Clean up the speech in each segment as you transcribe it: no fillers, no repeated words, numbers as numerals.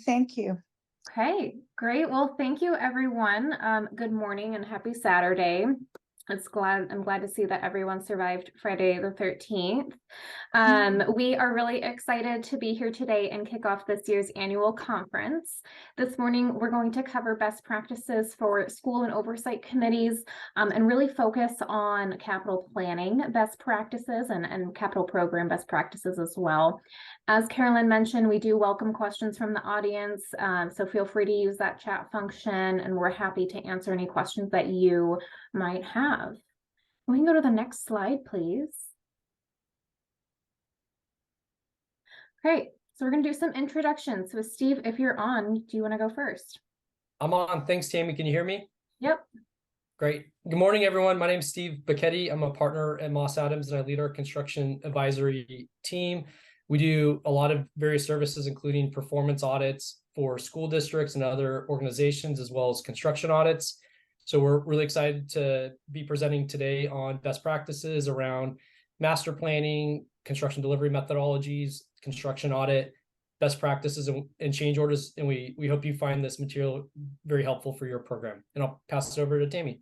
Thank you. Okay, great. Well, thank you, everyone. Good morning and happy Saturday. I'm glad to see that everyone survived Friday the 13th. We are really excited to be here today and kick off this year's annual conference. This morning, we're going to cover best practices for school and oversight committees and really focus on capital planning best practices and capital program best practices as well. As Carolyn mentioned, we do welcome questions from the audience, so feel free to use that chat function, and we're happy to answer any questions that you might have. We can go to the next slide, please. Great, so we're going to do some introductions. So Steve, if you're on, do you want to go first? I'm on. Thanks, Tammy. Can you hear me? Yep. Great. Good morning, everyone. My name is Steve Bacchetti. I'm a partner at Moss Adams, and I lead our construction advisory team. We do a lot of various services, including performance audits for school districts and other organizations, as well as construction audits. So we're really excited to be presenting today on best practices around master planning, construction delivery methodologies, construction audit, best practices, and change orders. And we hope you find this material very helpful for your program. And I'll pass it over to Tammy.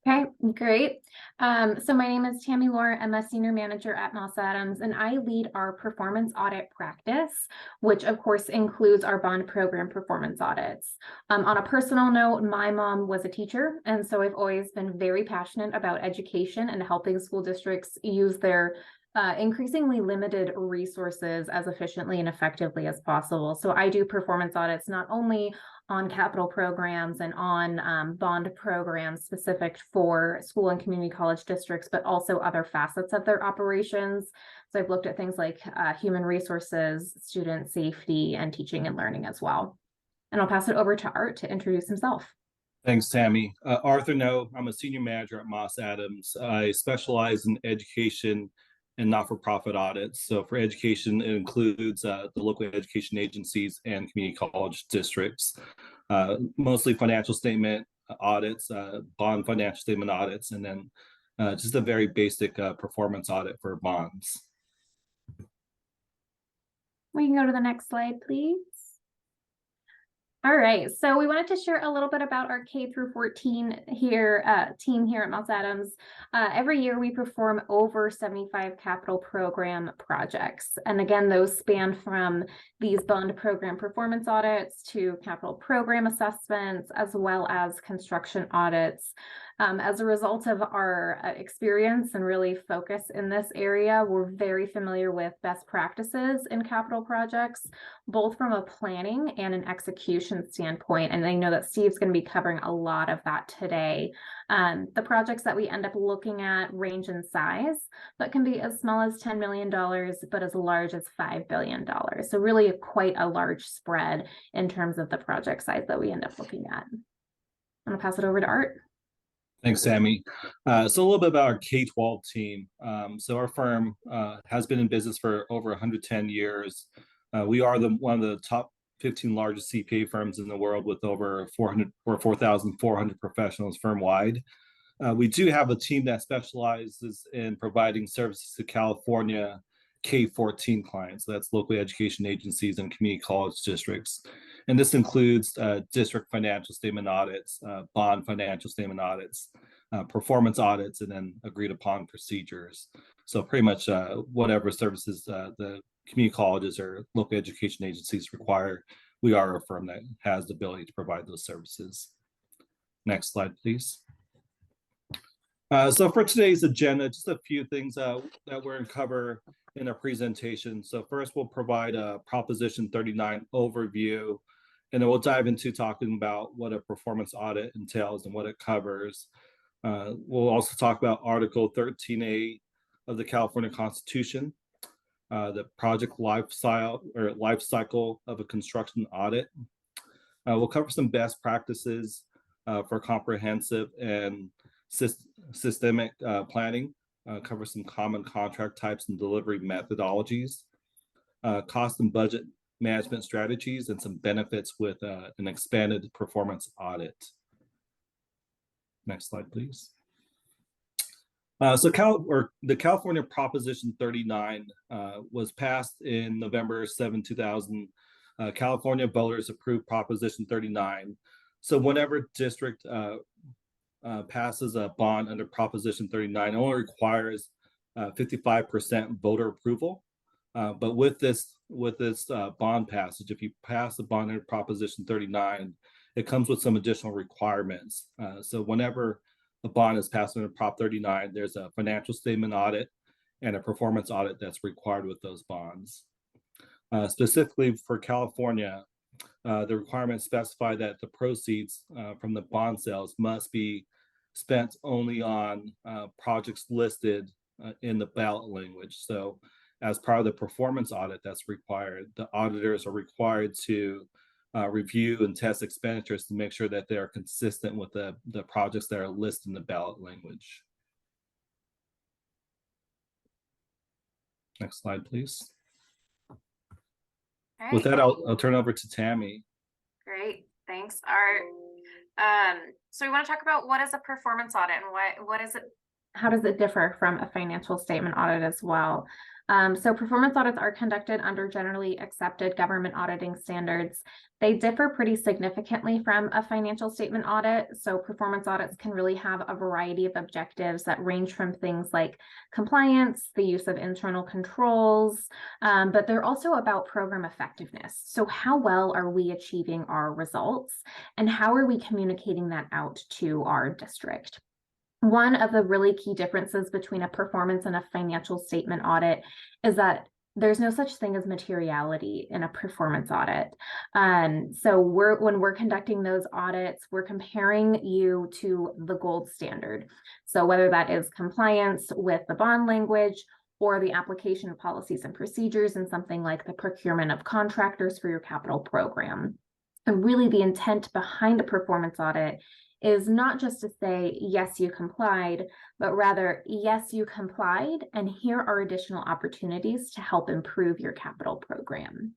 Okay, great. So my name is Tammy Lohr. I'm a senior manager at Moss Adams, and I lead our performance audit practice, which of course includes our bond program performance audits. On a personal note, my mom was a teacher, and so I've always been very passionate about education and helping school districts use their increasingly limited resources as efficiently and effectively as possible. So I do performance audits not only on capital programs and on bond programs specific for school and community college districts, but also other facets of their operations. So I've looked at things like human resources, student safety, and teaching and learning as well. And I'll pass it over to Art to introduce himself. Thanks, Tammy. Arthur No, I'm a senior manager at Moss Adams. I specialize in education and not-for-profit audits. So for education, it includes the local education agencies and community college districts, mostly financial statement audits, bond financial statement audits, and then just a very basic performance audit for bonds. We can go to the next slide, please. All right, so we wanted to share a little bit about our K through 14 team here at Moss Adams. Every year we perform over 75 capital program projects. And again, those span from these bond program performance audits to capital program assessments, as well as construction audits. As a result of our experience and really focus in this area, we're very familiar with best practices in capital projects, both from a planning and an execution standpoint. And I know that Steve's going to be covering a lot of that today. The projects that we end up looking at range in size, but can be as small as $10 million, but as large as $5 billion. So really quite a large spread in terms of the project size that we end up looking at. I'm going to pass it over to Art. Thanks, Sammy. So a little bit about our K-12 team. So our firm has been in business for over 110 years. We are one of the top 15 largest CPA firms in the world with over 4,400 professionals firm-wide. We do have a team that specializes in providing services to California K-14 clients. So that's local education agencies and community college districts. And this includes district financial statement audits, bond financial statement audits, performance audits, and then agreed upon procedures. So pretty much whatever services the community colleges or local education agencies require, we are a firm that has the ability to provide those services. Next slide, please. So for today's agenda, just a few things that we're going to cover in our presentation. So first, we'll provide a Proposition 39 overview, and then we'll dive into talking about what a performance audit entails and what it covers. We'll also talk about Article 13A of the California Constitution, the project life cycle of a construction audit. We'll cover some best practices for comprehensive and systemic planning, cover some common contract types and delivery methodologies, cost and budget management strategies, and some benefits with an expanded performance audit. Next slide, please. The California Proposition 39 was passed in November 7, 2000 California voters approved Proposition 39. So whenever district passes a bond under Proposition 39, it only requires 55% voter approval. But with this bond passage, if you pass the bond under Proposition 39, it comes with some additional requirements. So whenever a bond is passed under Prop 39, there's a financial statement audit and a performance audit that's required with those bonds. Specifically for California, the requirements specify that the proceeds from the bond sales must be spent only on projects listed in the ballot language. So as part of the performance audit that's required, the auditors are required to review and test expenditures to make sure that they're consistent with the projects that are listed in the ballot language. Next slide, please. All right. With that, I'll turn over to Tammy. Great, thanks, Art. So we want to talk about what is a performance audit and what is it? How does it differ from a financial statement audit as well? So performance audits are conducted under generally accepted government auditing standards. They differ pretty significantly from a financial statement audit. So performance audits can really have a variety of objectives that range from things like compliance, the use of internal controls, but they're also about program effectiveness. So how well are we achieving our results, and how are we communicating that out to our district? One of the really key differences between a performance and a financial statement audit is that there's no such thing as materiality in a performance audit. So when we're conducting those audits, we're comparing you to the gold standard. So whether that is compliance with the bond language or the application of policies and procedures in something like the procurement of contractors for your capital program. And really the intent behind a performance audit is not just to say, yes, you complied, but rather, yes, you complied, and here are additional opportunities to help improve your capital program.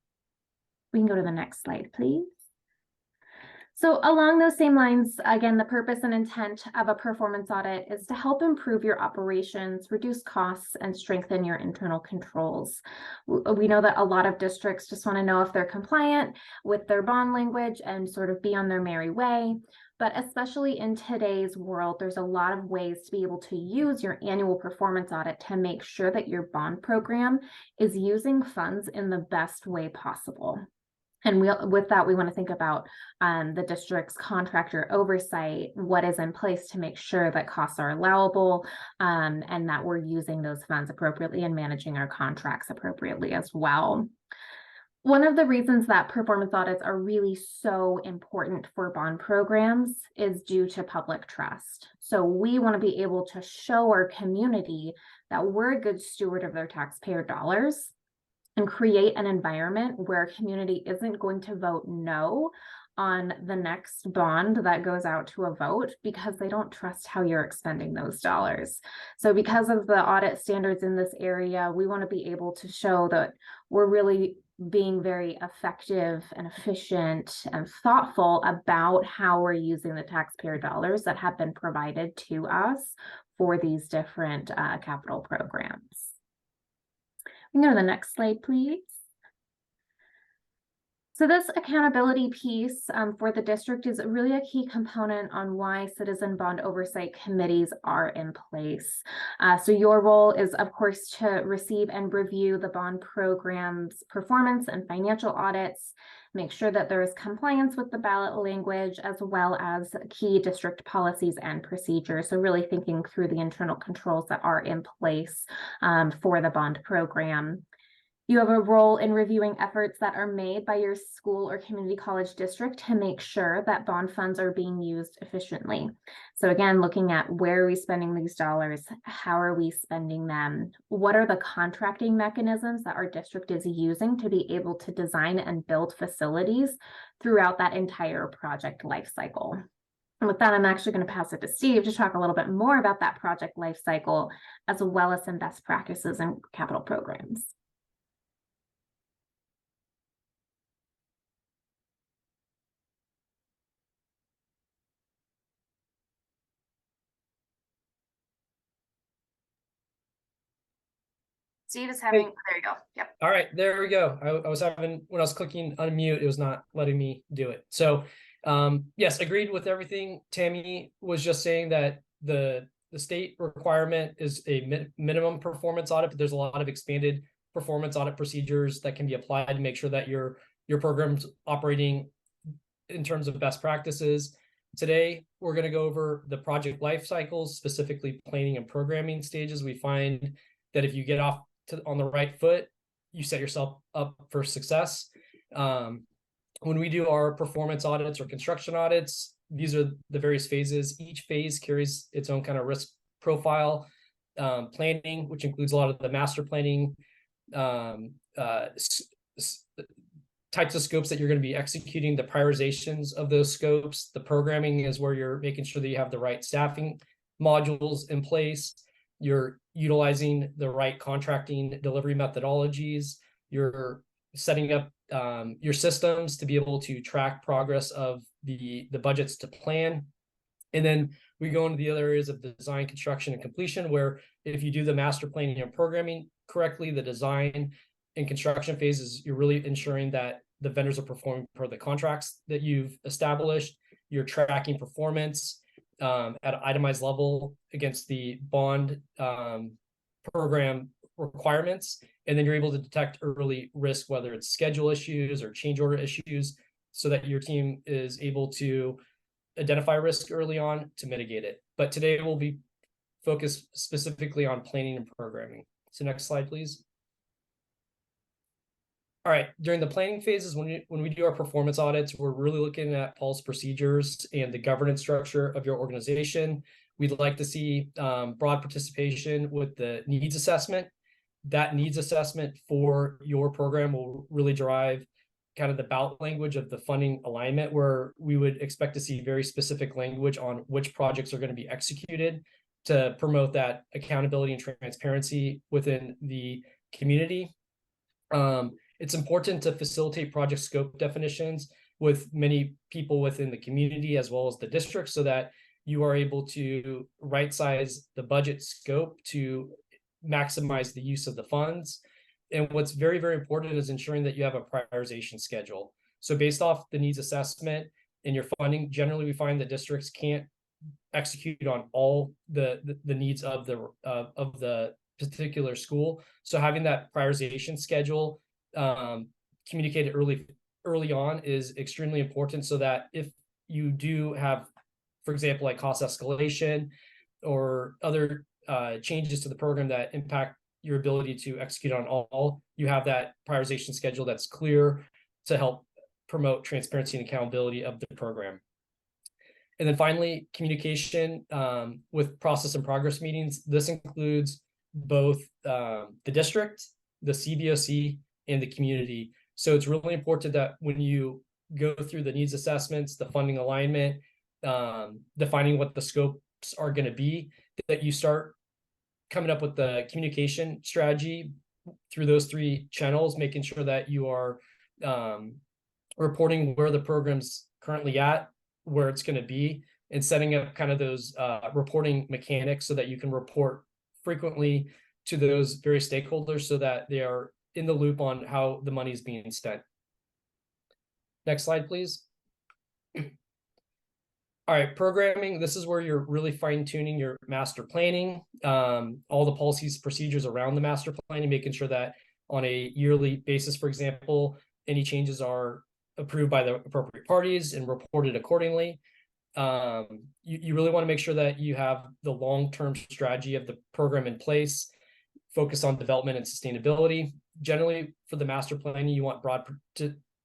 We can go to the next slide, please. So along those same lines, again, the purpose and intent of a performance audit is to help improve your operations, reduce costs, and strengthen your internal controls. We know that a lot of districts just want to know if they're compliant with their bond language and sort of be on their merry way. But especially in today's world, there's a lot of ways to be able to use your annual performance audit to make sure that your bond program is using funds in the best way possible. And with that, we want to think about the district's contractor oversight, what is in place to make sure that costs are allowable, and that we're using those funds appropriately and managing our contracts appropriately as well. One of the reasons that performance audits are really so important for bond programs is due to public trust. So we want to be able to show our community that we're a good steward of their taxpayer dollars and create an environment where a community isn't going to vote no on the next bond that goes out to a vote because they don't trust how you're expending those dollars. So because of the audit standards in this area, we want to be able to show that we're really being very effective and efficient and thoughtful about how we're using the taxpayer dollars that have been provided to us for these different capital programs. We can go to the next slide, please. So this accountability piece for the district is really a key component on why citizen bond oversight committees are in place. So your role is, of course, to receive and review the bond program's performance and financial audits, make sure that there is compliance with the ballot language, as well as key district policies and procedures. So really thinking through the internal controls that are in place for the bond program. You have a role in reviewing efforts that are made by your school or community college district to make sure that bond funds are being used efficiently. So again, looking at where are we spending these dollars? How are we spending them? What are the contracting mechanisms that our district is using to be able to design and build facilities throughout that entire project life cycle? And with that, I'm actually going to pass it to Steve to talk a little bit more about that project life cycle, as well as some best practices and capital programs. Steve is having, there you go. Yep. All right, there we go. I was having, when I was clicking unmute, it was not letting me do it. So yes, agreed with everything Tammy was just saying, that the state requirement is a minimum performance audit, but there's a lot of expanded performance audit procedures that can be applied to make sure that your program's operating in terms of best practices. Today, we're going to go over the project life cycles, specifically planning and programming stages. We find that if you get off on the right foot, you set yourself up for success. When we do our performance audits or construction audits, these are the various phases. Each phase carries its own kind of risk profile. Planning, which includes a lot of the master planning, types of scopes that you're going to be executing, the prioritizations of those scopes. The programming is where you're making sure that you have the right staffing modules in place. You're utilizing the right contracting delivery methodologies. You're setting up your systems to be able to track progress of the budgets to plan. And then we go into the other areas of design, construction, and completion, where if you do the master planning and programming correctly, the design and construction phases, you're really ensuring that the vendors are performing per the contracts that you've established. You're tracking performance at an itemized level against the bond program requirements. And then you're able to detect early risk, whether it's schedule issues or change order issues, so that your team is able to identify risk early on to mitigate it. But today we'll be focused specifically on planning and programming. So next slide, please. All right, during the planning phases, when we do our performance audits, we're really looking at policy procedures and the governance structure of your organization. We'd like to see broad participation with the needs assessment. That needs assessment for your program will really drive kind of the bout language of the funding alignment, where we would expect to see very specific language on which projects are going to be executed to promote that accountability and transparency within the community. It's important to facilitate project scope definitions with many people within the community as well as the district, so that you are able to right size the budget scope to maximize the use of the funds. And what's very, very important is ensuring that you have a prioritization schedule. So based off the needs assessment and your funding, generally we find that districts can't execute on all the needs of the particular school. So having that prioritization schedule communicated early on is extremely important, so that if you do have, for example, like cost escalation or other changes to the program that impact your ability to execute on all, you have that prioritization schedule that's clear to help promote transparency and accountability of the program. And then finally, communication with process and progress meetings. This includes both the district, the CBOC, and the community. So it's really important that when you go through the needs assessments, the funding alignment, defining what the scopes are going to be, that you start coming up with the communication strategy through those three channels, making sure that you are reporting where the program's currently at, where it's going to be, and setting up kind of those reporting mechanics so that you can report frequently to those various stakeholders so that they are in the loop on how the money is being spent. Next slide, please. All right, programming. This is where you're really fine-tuning your master planning, all the policies, procedures around the master planning, making sure that on a yearly basis, for example, any changes are approved by the appropriate parties and reported accordingly. You really want to make sure that you have the long-term strategy of the program in place, focus on development and sustainability. Generally, for the master planning, you want broad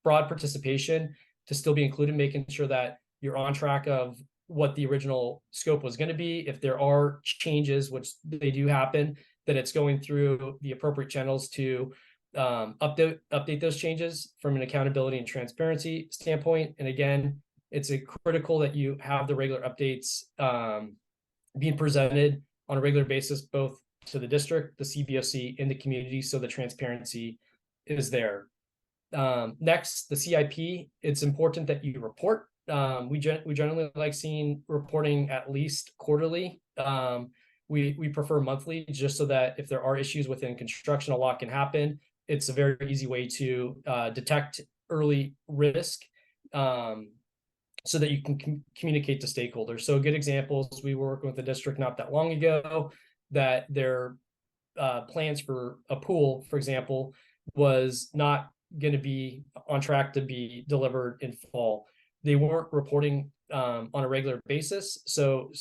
participation to still be included, making sure that you're on track of what the original scope was going to be. If there are changes, which they do happen, that it's going through the appropriate channels to update those changes from an accountability and transparency standpoint. And again, it's critical that you have the regular updates being presented on a regular basis, both to the district, the CBOC, and the community, so the transparency is there. Next, the CIP. It's important that you report. We generally like seeing reporting at least quarterly. We prefer monthly, just so that if there are issues within construction, a lot can happen. It's a very easy way to detect early risk, so that you can communicate to stakeholders. So good examples, we were working with a district not that long ago that their plans for a pool, for example, was not going to be on track to be delivered in fall. They weren't reporting on a regular basis. So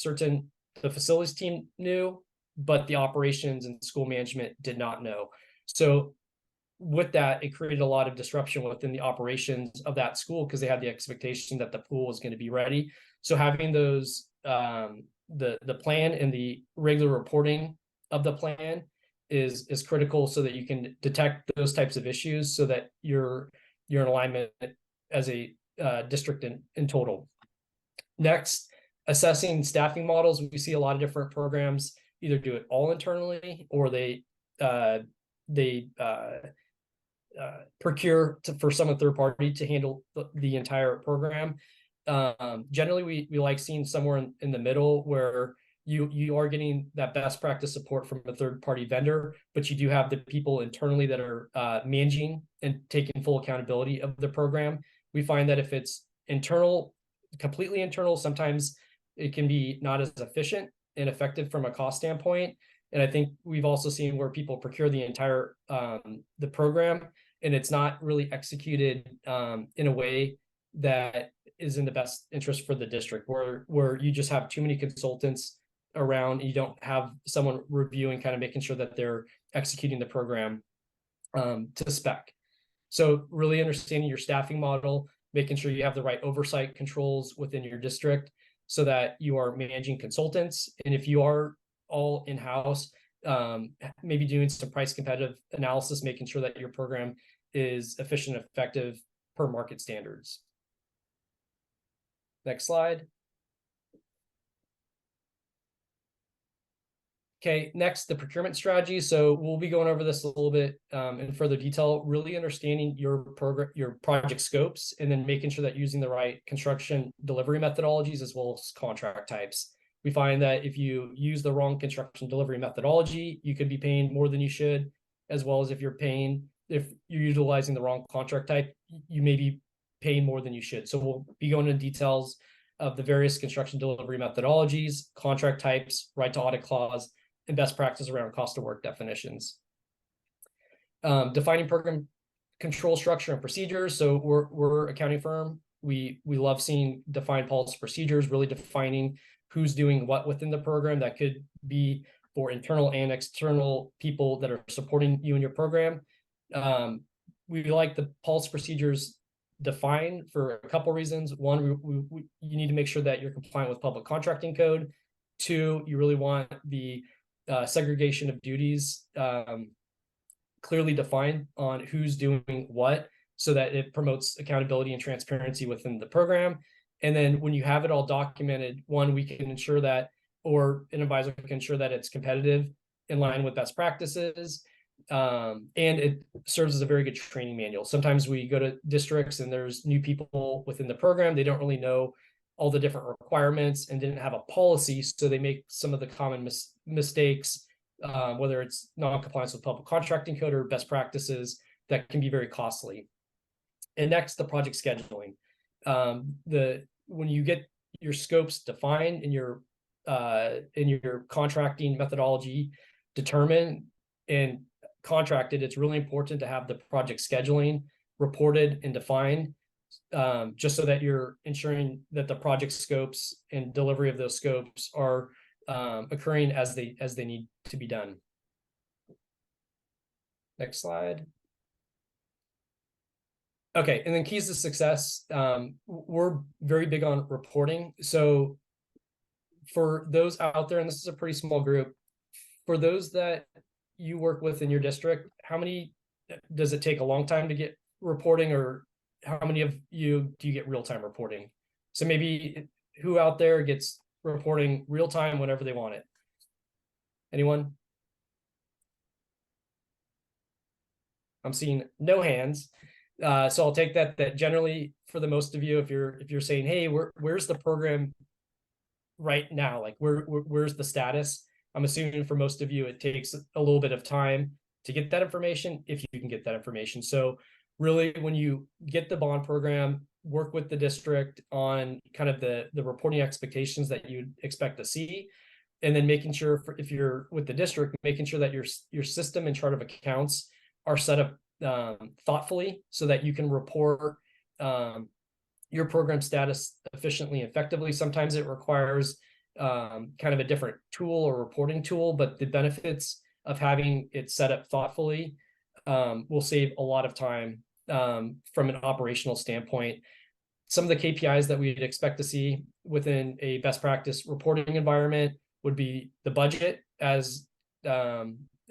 the facilities team knew, but the operations and school management did not know. So with that, it created a lot of disruption within the operations of that school because they had the expectation that the pool was going to be ready. So having those, the plan and the regular reporting of the plan is critical, so that you can detect those types of issues, so that you're in alignment as a district in total. Next, assessing staffing models. We see a lot of different programs either do it all internally, or they procure for some third party to handle the entire program. Generally, we like seeing somewhere in the middle, where you are getting that best practice support from a third party vendor, but you do have the people internally that are managing and taking full accountability of the program. We find that if it's internal, completely internal, sometimes it can be not as efficient and effective from a cost standpoint. And I think we've also seen where people procure the entire the program, and it's not really executed in a way that is in the best interest for the district, where you just have too many consultants around. You don't have someone reviewing, kind of making sure that they're executing the program to spec. So really understanding your staffing model, making sure you have the right oversight controls within your district, so that you are managing consultants. And if you are all in-house, maybe doing some price competitive analysis, making sure that your program is efficient and effective per market standards. Next slide. Okay, next, the procurement strategy. So we'll be going over this a little bit in further detail, really understanding your project scopes, and then making sure that using the right construction delivery methodologies as well as contract types. We find that if you use the wrong construction delivery methodology, you could be paying more than you should, as well as if you're utilizing the wrong contract type, you may be paying more than you should. So we'll be going into details of the various construction delivery methodologies, contract types, right to audit clause, and best practice around cost of work definitions. Defining program control structure and procedures. So we're an accounting firm. We love seeing defined policy procedures, really defining who's doing what within the program. That could be for internal and external people that are supporting you in your program. We like the policy procedures defined for a couple reasons. One, you need to make sure that you're compliant with public contracting code. Two, you really want the segregation of duties clearly defined on who's doing what, so that it promotes accountability and transparency within the program. And then when you have it all documented, one, we can ensure that, or an advisor can ensure that it's competitive in line with best practices. And it serves as a very good training manual. Sometimes we go to districts and there's new people within the program. They don't really know all the different requirements and didn't have a policy. So they make some of the common mistakes, whether it's non-compliance with public contracting code or best practices, that can be very costly. And next, the project scheduling. When you get your scopes defined in your contracting methodology determined and contracted, it's really important to have the project scheduling reported and defined, just so that you're ensuring that the project scopes and delivery of those scopes are occurring as they need to be done. Next slide. Okay, and then keys to success. We're very big on reporting. So for those out there, and this is a pretty small group, for those that you work with in your district, how many does it take a long time to get reporting, or how many of you do you get real-time reporting? So maybe who out there gets reporting real-time whenever they want it? Anyone? I'm seeing no hands. So I'll take that generally for the most of you, if you're saying, hey, where's the program right now? Like where's the status? I'm assuming for most of you, it takes a little bit of time to get that information, if you can get that information. So really, when you get the bond program, work with the district on kind of the reporting expectations that you'd expect to see. And then making sure, if you're with the district, making sure that your system and chart of accounts are set up thoughtfully so that you can report your program status efficiently and effectively. Sometimes it requires kind of a different tool or reporting tool, but the benefits of having it set up thoughtfully will save a lot of time from an operational standpoint. Some of the KPIs that we'd expect to see within a best practice reporting environment would be the budget as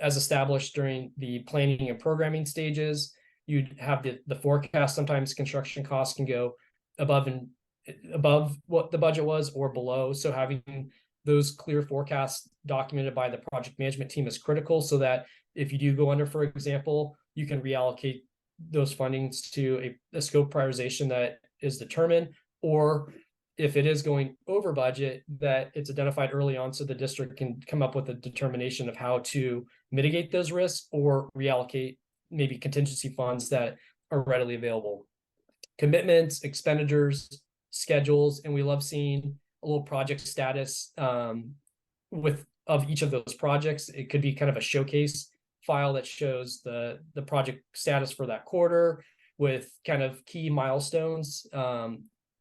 established during the planning and programming stages. You'd have the forecast. Sometimes construction costs can go above what the budget was or below. So having those clear forecasts documented by the project management team is critical, so that if you do go under, for example, you can reallocate those fundings to a scope prioritization that is determined, or if it is going over budget, that it's identified early on so the district can come up with a determination of how to mitigate those risks or reallocate maybe contingency funds that are readily available. Commitments, expenditures, schedules, and we love seeing a little project status of each of those projects. It could be kind of a showcase file that shows the project status for that quarter with kind of key milestones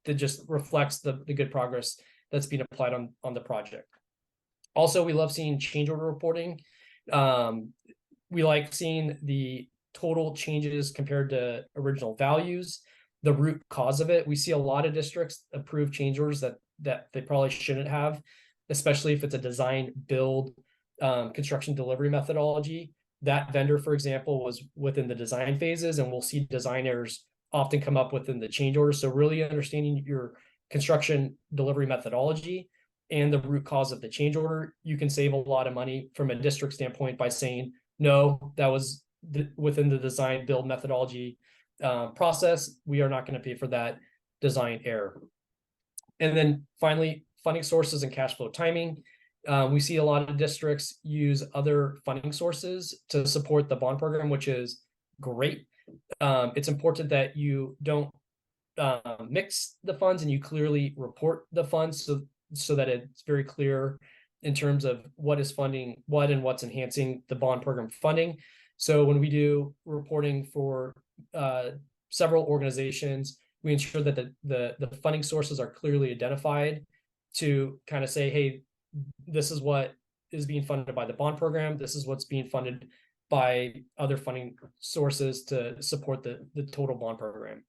that just reflects the good progress that's being applied on the project. Also, we love seeing change order reporting. We like seeing the total changes compared to original values, the root cause of it. We see a lot of districts approve change orders that they probably shouldn't have, especially if it's a design build construction delivery methodology. That vendor, for example, was within the design phases, and we'll see design errors often come up within the change order. So really understanding your construction delivery methodology and the root cause of the change order, you can save a lot of money from a district standpoint by saying, no, that was within the design build methodology process. We are not going to pay for that design error. And then finally, funding sources and cash flow timing. We see a lot of districts use other funding sources to support the bond program, which is great. It's important that you don't mix the funds and you clearly report the funds so that it's very clear in terms of what is funding what and what's enhancing the bond program funding. So when we do reporting for several organizations, we ensure that the funding sources are clearly identified to kind of say, hey, this is what is being funded by the bond program. This is what's being funded by other funding sources to support the total bond program.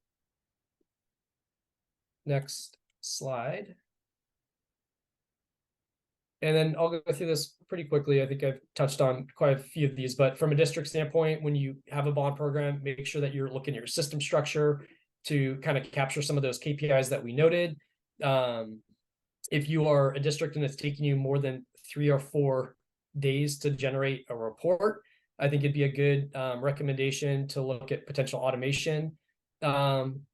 Next slide. And then I'll go through this pretty quickly. I think I've touched on quite a few of these, but from a district standpoint, when you have a bond program, make sure that you're looking at your system structure to kind of capture some of those KPIs that we noted. If you are a district and it's taking you more than 3 or 4 days to generate a report, I think it'd be a good recommendation to look at potential automation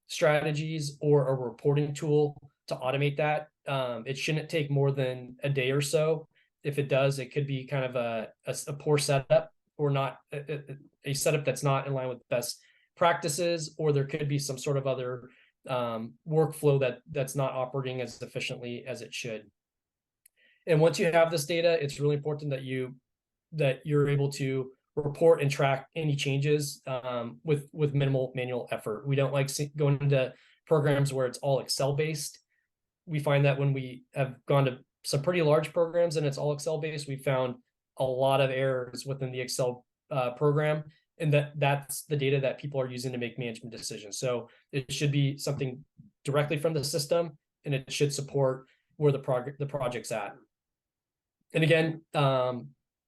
strategies or a reporting tool to automate that. It shouldn't take more than a day or so. If it does, it could be kind of a poor setup or not a setup that's not in line with best practices, or there could be some sort of other workflow that's not operating as efficiently as it should. And once you have this data, it's really important that you're able to report and track any changes with minimal manual effort. We don't like going into programs where it's all Excel based. We find that when we have gone to some pretty large programs and it's all Excel based, we found a lot of errors within the Excel program, and that's the data that people are using to make management decisions. So it should be something directly from the system, and it should support where the project's at. And again,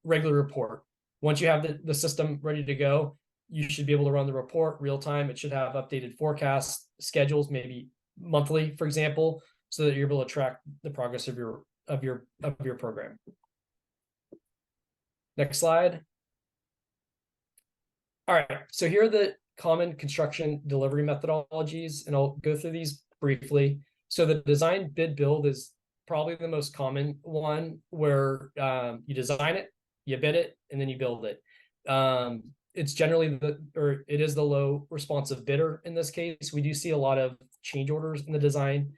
regular report. Once you have the system ready to go, you should be able to run the report real time. It should have updated forecasts, schedules, maybe monthly, for example, so that you're able to track the progress of your program. Next slide. All right, so here are the common construction delivery methodologies, and I'll go through these briefly. So the design bid build is probably the most common one where you design it, you bid it, and then you build it. It's generally it is the low responsive bidder in this case. We do see a lot of change orders in the design,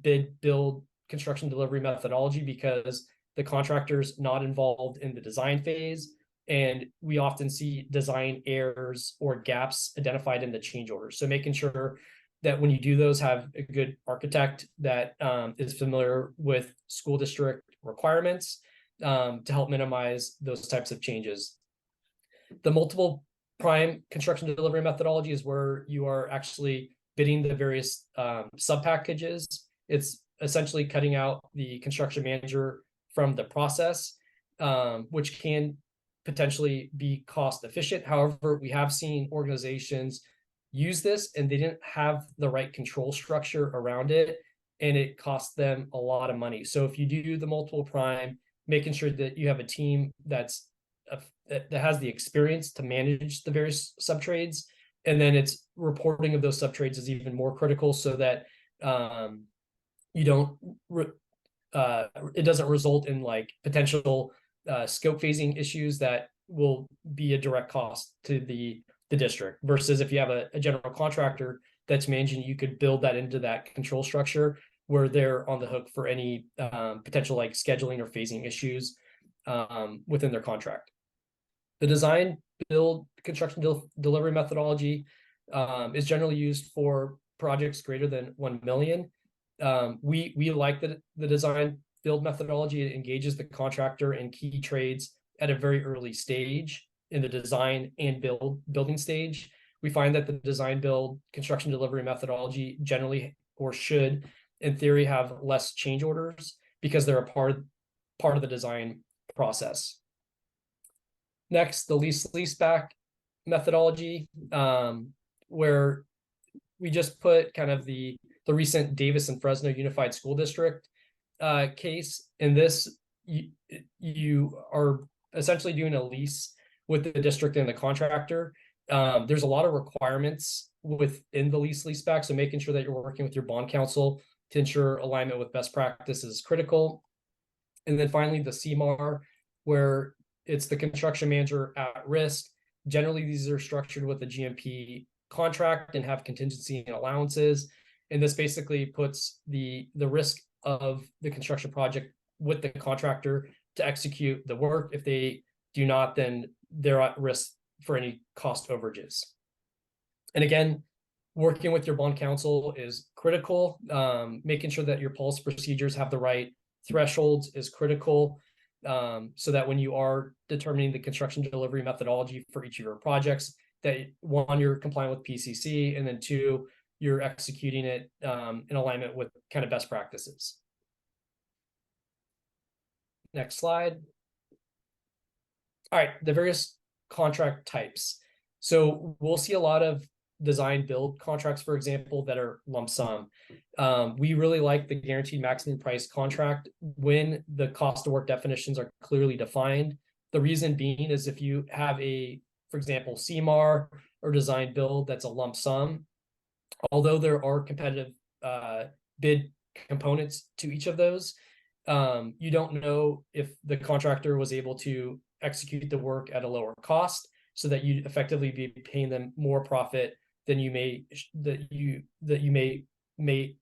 bid, build, construction delivery methodology because the contractor's not involved in the design phase. And we often see design errors or gaps identified in the change orders. So making sure that when you do those, have a good architect that is familiar with school district requirements to help minimize those types of changes. The multiple prime construction delivery methodology is where you are actually bidding the various sub packages. It's essentially cutting out the construction manager from the process, which can potentially be cost efficient. However, we have seen organizations use this and they didn't have the right control structure around it, and it costs them a lot of money. So if you do the multiple prime, making sure that you have a team that has the experience to manage the various sub trades, and then it's reporting of those sub trades is even more critical, so that you don't it doesn't result in like potential scope phasing issues that will be a direct cost to the district, versus if you have a general contractor that's managing, you could build that into that control structure where they're on the hook for any potential like scheduling or phasing issues within their contract. The design, build, construction delivery methodology is generally used for projects greater than 1 million. We like the design build methodology. It engages the contractor in key trades at a very early stage in the design and building stage. We find that the design, build, construction delivery methodology generally, or should in theory, have less change orders because they're a part of the design process. Next, the lease-leaseback methodology, where we just put kind of the recent Davis and Fresno Unified School District case. In this, you are essentially doing a lease with the district and the contractor. There's a lot of requirements within the lease-leaseback, so making sure that you're working with your bond counsel to ensure alignment with best practice is critical. And then finally, the CMAR, where it's the construction manager at risk. Generally, these are structured with a GMP contract and have contingency and allowances. And this basically puts the risk of the construction project with the contractor to execute the work. If they do not, then they're at risk for any cost overages. And again, working with your bond counsel is critical. Making sure that your policy procedures have the right thresholds is critical, so that when you are determining the construction delivery methodology for each of your projects, that one, you're compliant with PCC, and then two, you're executing it in alignment with kind of best practices. Next slide. All right, the various contract types. So we'll see a lot of design build contracts, for example, that are lump sum. We really like the guaranteed maximum price contract when the cost of work definitions are clearly defined. The reason being is if you have a, for example, CMAR or design build that's a lump sum, although there are competitive bid components to each of those, you don't know if the contractor was able to execute the work at a lower cost, so that you effectively be paying them more profit than you may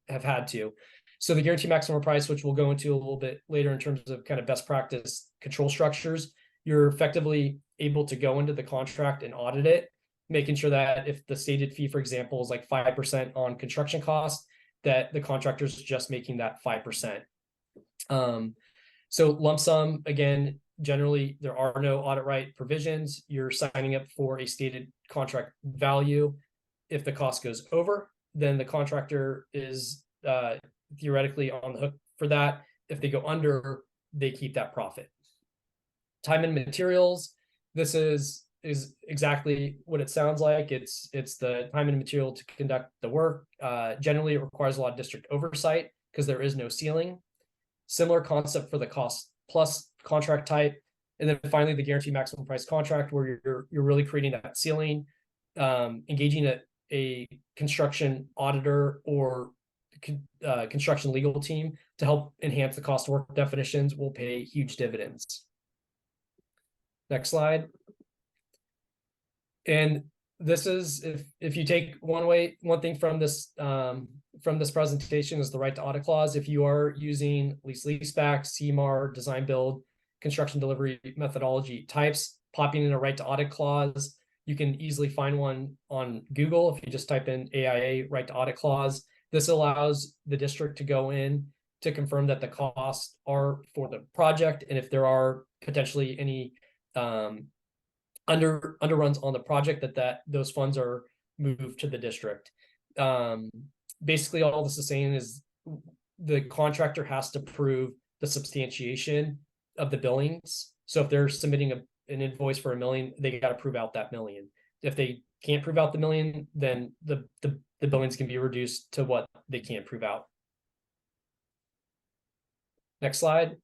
have had to. So the guarantee maximum price, which we'll go into a little bit later in terms of kind of best practice control structures, you're effectively able to go into the contract and audit it, making sure that if the stated fee, for example, is like 5% on construction costs, that the contractor is just making that 5%. So lump sum, again, generally there are no audit right provisions. You're signing up for a stated contract value. If the cost goes over, then the contractor is theoretically on the hook for that. If they go under, they keep that profit. Time and materials. This is exactly what it sounds like. It's the time and material to conduct the work. Generally, it requires a lot of district oversight because there is no ceiling. Similar concept for the cost plus contract type. And then finally, the guaranteed maximum price contract, where you're really creating that ceiling, engaging a construction auditor or construction legal team to help enhance the cost of work definitions will pay huge dividends. Next slide. And this is, if you take one thing from this presentation is the right to audit clause. If you are using leaseback, CMAR, design build, construction delivery methodology types, popping in a right to audit clause, you can easily find one on Google if you just type in AIA right to audit clause. This allows the district to go in to confirm that the costs are for the project, and if there are potentially any underruns on the project, that those funds are moved to the district. Basically, all this is saying is the contractor has to prove the substantiation of the billings. So if they're submitting an invoice for $1 million, they got to prove out that $1 million. If they can't prove out the $1 million, then the billings can be reduced to what they can't prove out. Next slide.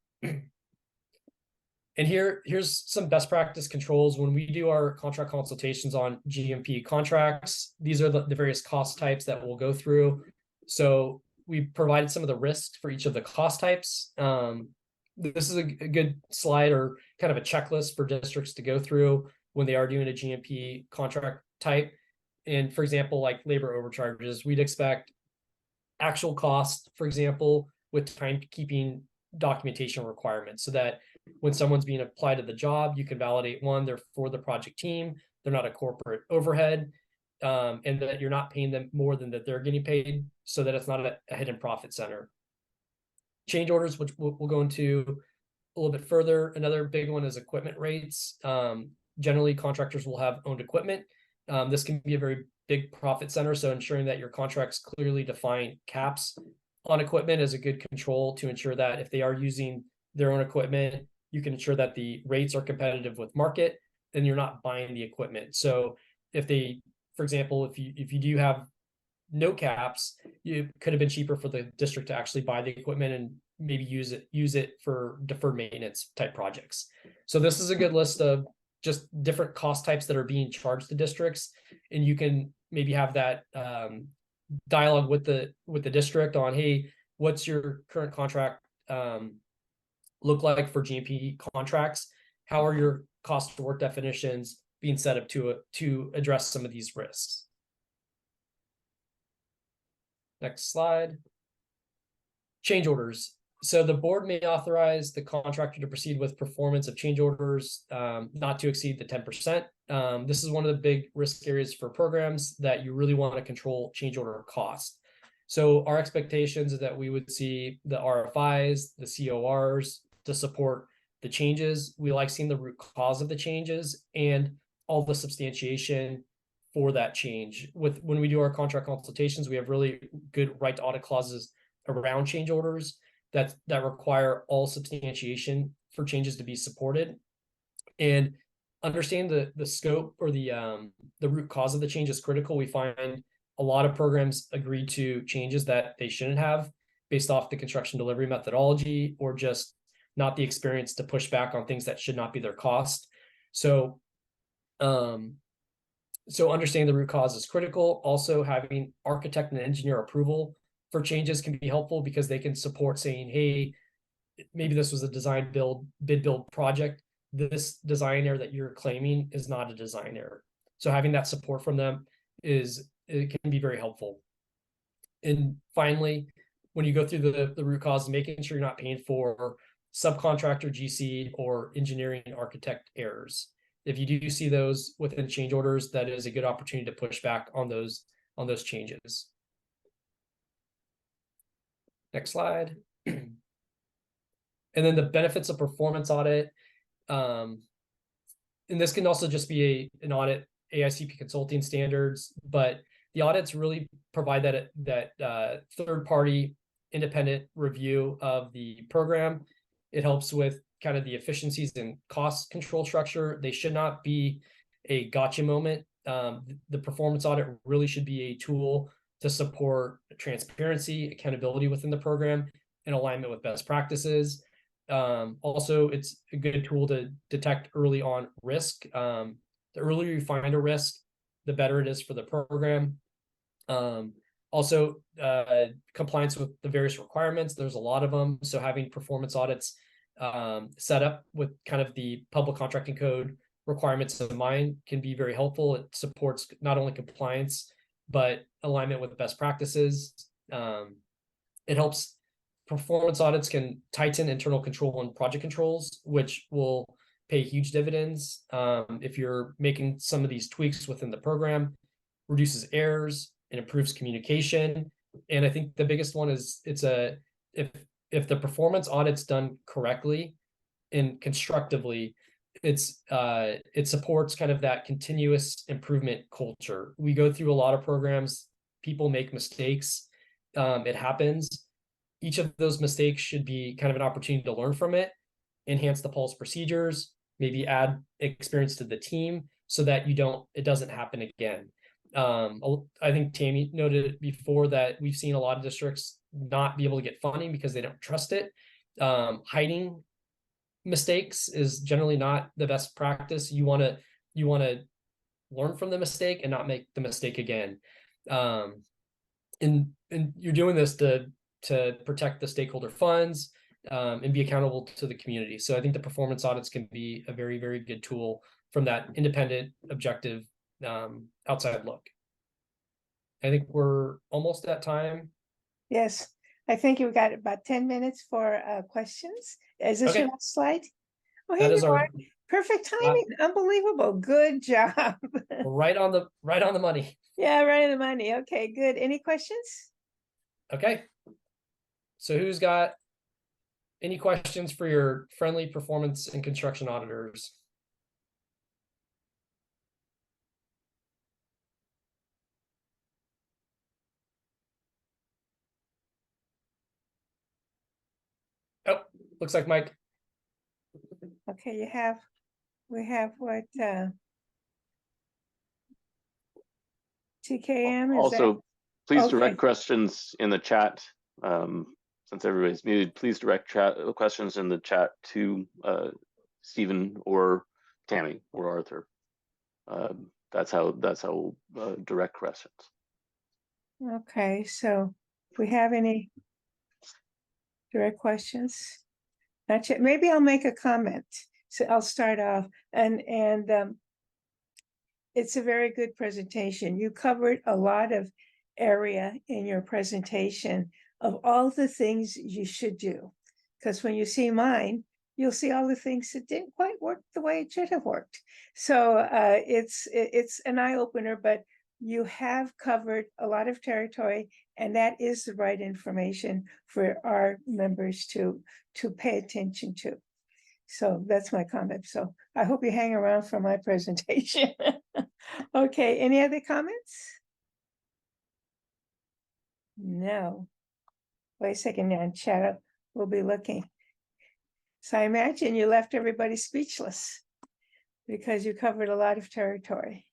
And here's some best practice controls. When we do our contract consultations on GMP contracts, these are the various cost types that we'll go through. So we provided some of the risks for each of the cost types. This is a good slide or kind of a checklist for districts to go through when they are doing a GMP contract type. And for example, like labor overcharges, we'd expect actual cost, for example, with timekeeping documentation requirements, so that when someone's being applied to the job, you can validate, one, they're for the project team, they're not a corporate overhead, and that you're not paying them more than that they're getting paid, so that it's not a hidden profit center. Change orders, which we'll go into a little bit further. Another big one is equipment rates. Generally, contractors will have owned equipment. This can be a very big profit center, so ensuring that your contracts clearly define caps on equipment is a good control to ensure that if they are using their own equipment, you can ensure that the rates are competitive with market and you're not buying the equipment. So if they, for example, if you do have no caps, it could have been cheaper for the district to actually buy the equipment and maybe use it for deferred maintenance type projects. So this is a good list of just different cost types that are being charged to districts, and you can maybe have that dialogue with the district on, hey, what's your current contract look like for GMP contracts? How are your cost of work definitions being set up to address some of these risks? Next slide. Change orders. So the board may authorize the contractor to proceed with performance of change orders not to exceed the 10%. This is one of the big risk areas for programs that you really want to control change order cost. So our expectations is that we would see the RFIs, the CORs to support the changes. We like seeing the root cause of the changes and all the substantiation for that change. When we do our contract consultations, we have really good right to audit clauses around change orders that require all substantiation for changes to be supported, and understand the scope or the root cause of the change is critical. We find a lot of programs agree to changes that they shouldn't have based off the construction delivery methodology, or just not the experience to push back on things that should not be their cost. So understanding the root cause is critical. Also, having architect and engineer approval for changes can be helpful, because they can support saying, hey, maybe this was a design bid build project. This design error that you're claiming is not a design error. So having that support from them it can be very helpful. And finally, when you go through the root cause, making sure you're not paying for subcontractor, GC, or engineering architect errors. If you do see those within change orders, that is a good opportunity to push back on those changes. Next slide. And then the benefits of performance audit. And this can also just be an audit, AICP consulting standards, but the audits really provide that third-party independent review of the program. It helps with kind of the efficiencies and cost control structure. They should not be a gotcha moment. The performance audit really should be a tool to support transparency, accountability within the program, and alignment with best practices. Also, it's a good tool to detect early on risk. The earlier you find a risk, the better it is for the program. Also, compliance with the various requirements. There's a lot of them. So having performance audits set up with kind of the public contracting code requirements in mind can be very helpful. It supports not only compliance, but alignment with best practices. It helps. Performance audits can tighten internal control and project controls, which will pay huge dividends. If you're making some of these tweaks within the program, reduces errors, it improves communication. And I think the biggest one is if the performance audit's done correctly and constructively, it supports kind of that continuous improvement culture. We go through a lot of programs, people make mistakes, it happens. Each of those mistakes should be kind of an opportunity to learn from it, enhance the policy procedures, maybe add experience to the team so that it doesn't happen again. I think Tammy noted before that we've seen a lot of districts not be able to get funding because they don't trust it. Hiding mistakes is generally not the best practice. You want to learn from the mistake and not make the mistake again. And you're doing this to protect the stakeholder funds and be accountable to the community. So I think the performance audits can be a very, very good tool from that independent, objective, outside look. I think we're almost at time. Yes, I think you've got about 10 minutes for questions. Is this your last slide? Oh, here you are. Perfect timing. Unbelievable. Good job. Right on the money. Yeah, right on the money. Okay, good. Any questions? Okay. So who's got any questions for your friendly performance and construction auditors? Oh, looks like Mike. Okay, we have what, TKM is Also, please direct Okay. questions in the chat. Since everybody's muted, please direct questions in the chat to Stephen or Tammy or Arthur. That's how we'll direct questions. Okay, so if we have any direct questions, not yet. Maybe I'll make a comment. So I'll start off and it's a very good presentation. You covered a lot of area in your presentation of all the things you should do. Because when you see mine, you'll see all the things that didn't quite work the way it should have worked. So it's an eye opener, but you have covered a lot of territory, and that is the right information for our members to pay attention to. So that's my comment. So I hope you hang around for my presentation. Okay, any other comments? No. Wait a second now, chat. We'll be looking. So I imagine you left everybody speechless because you covered a lot of territory.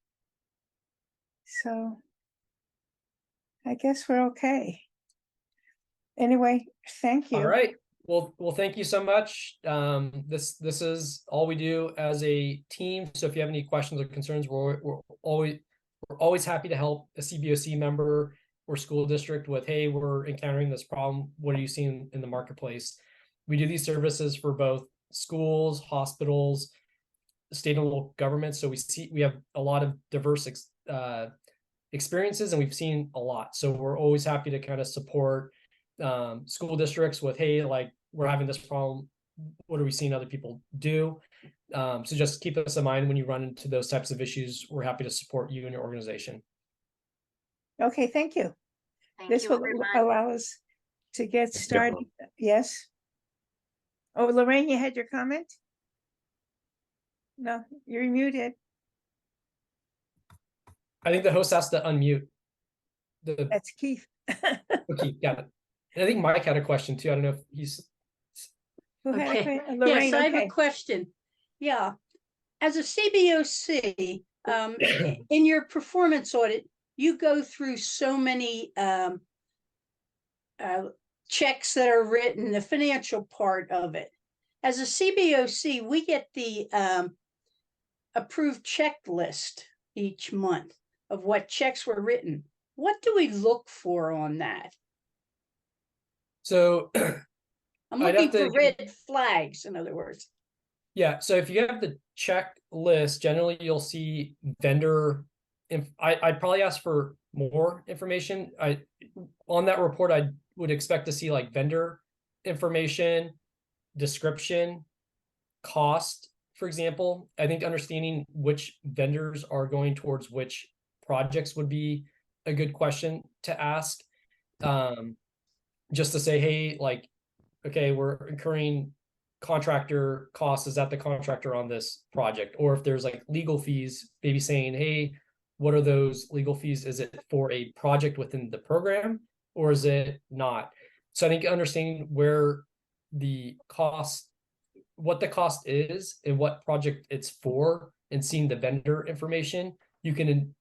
So I guess we're okay. Anyway, thank you. All right. Well, thank you so much. This is all we do as a team. So if you have any questions or concerns, we're always happy to help a CBOC member or school district with, hey, we're encountering this problem. What are you seeing in the marketplace? We do these services for both schools, hospitals, state and local governments. So we have a lot of diverse experiences, and we've seen a lot. So we're always happy to kind of support school districts with, hey, like, we're having this problem. What are we seeing other people do? So just keep us in mind when you run into those types of issues. We're happy to support you and your organization. Okay, thank you. Thank This you, will everyone. allow us to get started. Yes. Oh, Lorraine, you had your comment? No, you're muted. I think the host has to unmute. That's Keith. Okay, got it. And I think Mike had a question too. I don't know if he's. Who had Okay. it? Lorraine, Yes, I have okay. a question. Yeah, as a CBOC, in your performance audit, you go through so many checks that are written, the financial part of it. As a CBOC, we get the approved checklist each month of what checks were written. What do we look for on that? So I'm I'd looking have to for red flags, in other words. yeah, so if you have the checklist, generally you'll see vendor. I'd probably ask for more information. On that report, I would expect to see like vendor information, description, cost, for example. I think understanding which vendors are going towards which projects would be a good question to ask. Just to say, hey, like, okay, we're incurring contractor costs. Is that the contractor on this project? Or if there's like legal fees, maybe saying, hey, what are those legal fees? Is it for a project within the program or is it not? So I think understanding where the cost, what the cost is and what project it's for, and seeing the vendor information, you can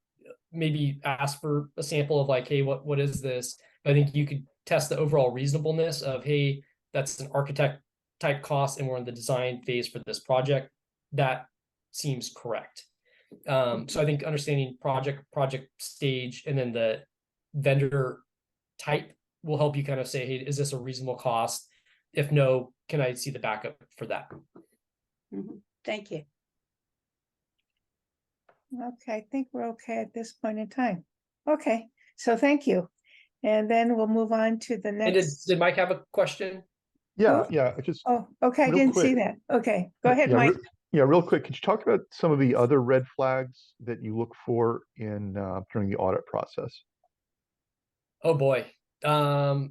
maybe ask for a sample of like, hey, what is this? I think you could test the overall reasonableness of, hey, that's an architect type cost and we're in the design phase for this project. That seems correct. So I think understanding project stage and then the vendor type will help you kind of say, hey, is this a reasonable cost? If no, can I see the backup for that? Thank you. Okay, I think we're okay at this point in time. Okay, so thank you. And then we'll move on to the And next. did Mike have a question? Yeah, yeah, I just, Oh, okay, I real didn't see quick. that. Okay, go ahead, yeah, Mike. real quick, could you talk about some of the other red flags that you look for in during the audit process? Oh boy. I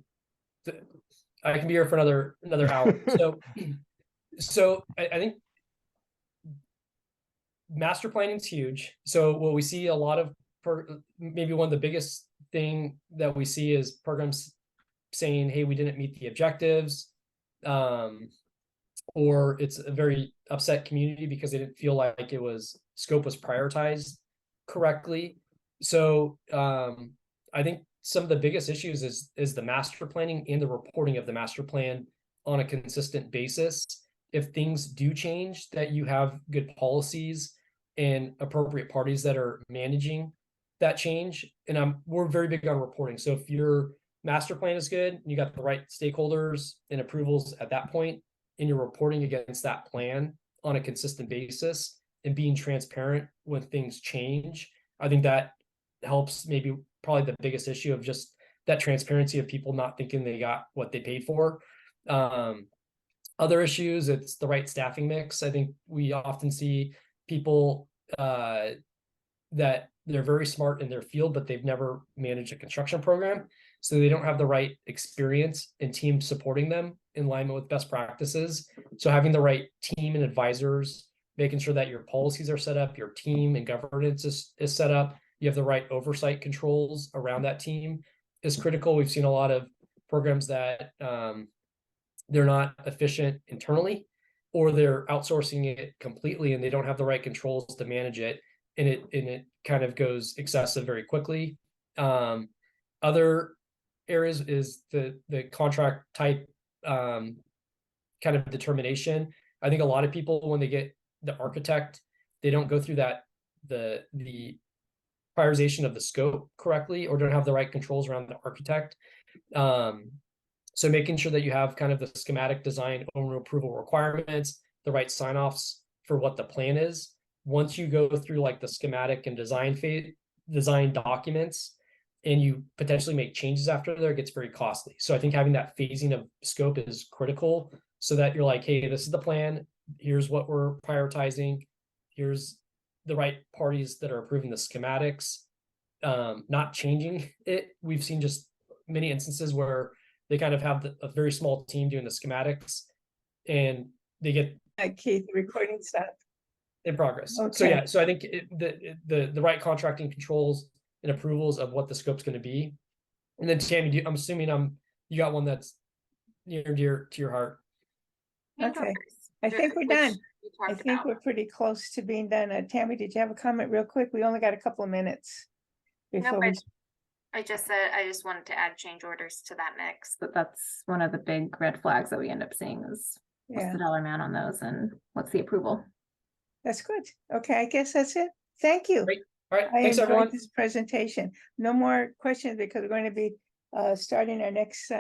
can be here for another hour. So I think master planning is huge. So what we see a lot of, maybe one of the biggest thing that we see is programs saying, hey, we didn't meet the objectives, or it's a very upset community because they didn't feel like scope was prioritized correctly. So I think some of the biggest issues is the master planning and the reporting of the master plan on a consistent basis. If things do change, that you have good policies and appropriate parties that are managing that change. And we're very big on reporting. So if your master plan is good, you got the right stakeholders and approvals at that point, and you're reporting against that plan on a consistent basis and being transparent when things change, I think that helps. Maybe probably the biggest issue of just that transparency of people not thinking they got what they paid for. Other issues, it's the right staffing mix. I think we often see people that they're very smart in their field, but they've never managed a construction program. So they don't have the right experience and team supporting them in alignment with best practices. So having the right team and advisors, making sure that your policies are set up, your team and governance is set up, you have the right oversight controls around that team is critical. We've seen a lot of programs that they're not efficient internally, or they're outsourcing it completely and they don't have the right controls to manage it. And it kind of goes excessive very quickly. Other areas is the contract type kind of determination. I think a lot of people, when they get the architect, they don't go through the prioritization of the scope correctly, or don't have the right controls around the architect. So making sure that you have kind of the schematic design owner approval requirements, the right sign-offs for what the plan is. Once you go through like the schematic and design documents, and you potentially make changes after there, it gets very costly. So I think having that phasing of scope is critical, so that you're like, hey, this is the plan. Here's what we're prioritizing. Here's the right parties that are approving the schematics, not changing it. We've seen just many instances where they kind of have a very small team doing the schematics, and they get Keith, recording stuff in progress. Okay. So yeah, so I think the right contracting controls and approvals of what the scope's going to be. And then Tammy, I'm assuming you got one that's near and dear to your heart. Okay. I think we're done. I think we're pretty close to being done. Tammy, did you have a comment real quick? We only got a couple of minutes before we. I just said, I just wanted to add change orders to that mix. But that's one of the big red flags that we end up seeing is what's the dollar amount on those and what's the approval. That's good. Okay, I guess that's it. Thank you. Great. All right, I thanks enjoyed everyone. this presentation. No more questions because we're going to be starting our next